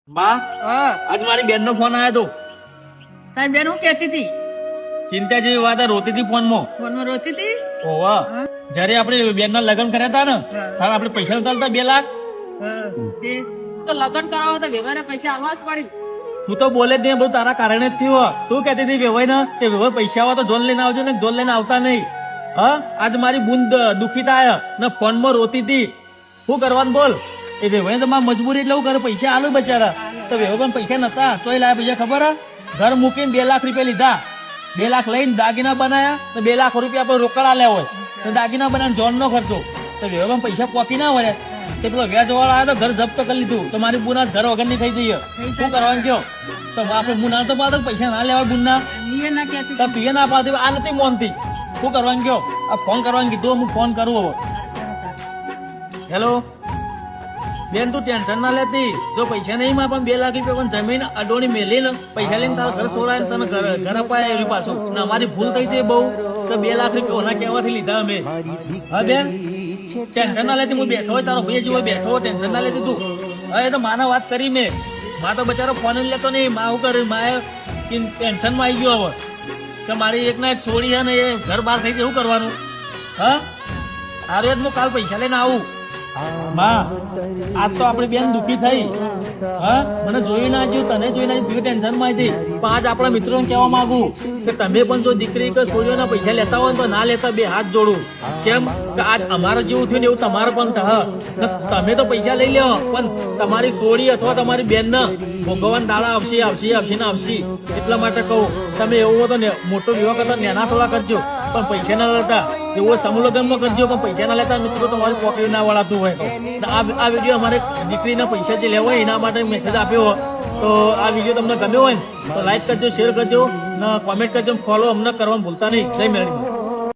બા હા આજ મારી બેન નો ફોન આવ્યો તો તારી બેન હું કેતી હતી ચિંતા જેવી વાત આ રોતી હતી ફોનમાં. ફોનમાં રોતી હતી ઓવા હા? જયારે આપણે બેન ના લગ્ન કર્યા હતા ને ત્યારે આપણે પૈસા નતા આલતા 2 લાખ. હા, તે તો લગ્ન કરાવો તો વ્યવહારે પૈસા આલવા જ પડી. તું તો બોલે જ નહીં, બધું તારા કારણે જ થયું. તું કહેતી હતી વેવાઈ ને કે વેવાઈ પૈસા આવા તો જોન લઈને આવજો ને જોન લઈને આવતા નહીં. હા આજ મારી બુંદ દુખી થાય ને ફોનમાં રોતી હતી. શું કરવાનું બોલ? એ વેવાઈ તો મારી મજબૂરી એટલે હું કરે પૈસા આલું બચારા. તો વેવાઈ પણ પૈસા નતા તોય લાયા પૈસા ખબર હે? ઘર મૂકીને 2 લાખ રૂપિયા લીધા. 2 લાખ લઈને દાગીના બનાયા તો 2 લાખ રૂપિયા આપણે રોકડ આલ્યા હોય તો દાગીના બનાવીને જોન નો ખર્ચો. તો વેવાઈ પૈસા પોકી ના હોય તે પેલો વ્યાજ વાળા આવ્યો તો ઘર જપ્ત કરી લીધું તો મારી બુના ઘર વગર ની થઈ જઈએ. શું કરવાનું કયો? તો આપણે બુના તો પાડો પૈસા ના લેવાય બુના એ ના કેતી તો પીએ ના પાડતી આ નથી મોનતી. શું કરવાનું કયો? આ ફોન કરવાનું કીધું હું ફોન કરું હવે. હેલો બેન તું ટેન્શન ના લેતી. જો પૈસા નહીં માં પણ 2 લાખ રૂપિયા પણ જમીન અડોણી મેલી ને પૈસા લઈને તારા ઘર સોડાય તને ઘર અપાય એવી પાછું ને અમારી ભૂલ થઈ છે બહુ તો 2 લાખ રૂપિયા ઓના કહેવાથી લીધા અમે. હા બેન ટેન્શન ના લેતી. હું બેઠો હોય તારો ભાઈ જેવો બેઠો હોય ટેન્શન ના લેતી તું. હવે તો માને વાત કરી મેં. માં તો બચારો ફોન જ લેતો નહીં. માં હું કરે માએ ટેન્શન માં આવી ગયો હવે કે મારી એક ના એક છોડી છે ને એ ઘર બહાર થઈ જાય. શું કરવાનું? હા હારું જ હું કાલ પૈસા લઈને આવું. માં આજ તો આપડી બેન દુખી થઈ. હા મને જોઈ ના જ્યું તને જોઈ ના જ્યું ટેન્શન માં હતી. પણ આજ આપણા મિત્રોને કહેવા માંગુ કે તમે પણ જો દીકરી કે છોડીઓના પૈસા લેતા હોય ને તો ના લેતા. 2 હાથ જોડું. જેમ કે આજ અમારે જેવું થયું ને એવું તમારે પણ થશે. તમે તો પૈસા લઈ લો પણ તમારી છોડી અથવા તમારી બેન ને ભોગવવાના દાડા આવશે આવશે આવશે ને આવશે. એટલા માટે કહું તમે એવું હોય તો મોટો વિવાહ કરતા નાના થોડા કરજો પણ પૈસા ના લેતા. એવો સમૂહલગ્ન માં કરજો પણ પૈસા ના લેતા. મિત્રો તમારી પોકેટ ના વળાતું હોય તો આ વિડીયો અમારે દીકરીના પૈસા જે લેવા હોય એના માટે મેસેજ આપ્યો હોય તો આ વિડીયો તમને ગમ્યો હોય ને તો લાઈક કરજો, શેર કરજો ને કોમેન્ટ કરજો, ફોલો અમને કરવાનું ભૂલતા નહીં. જય મેળવી.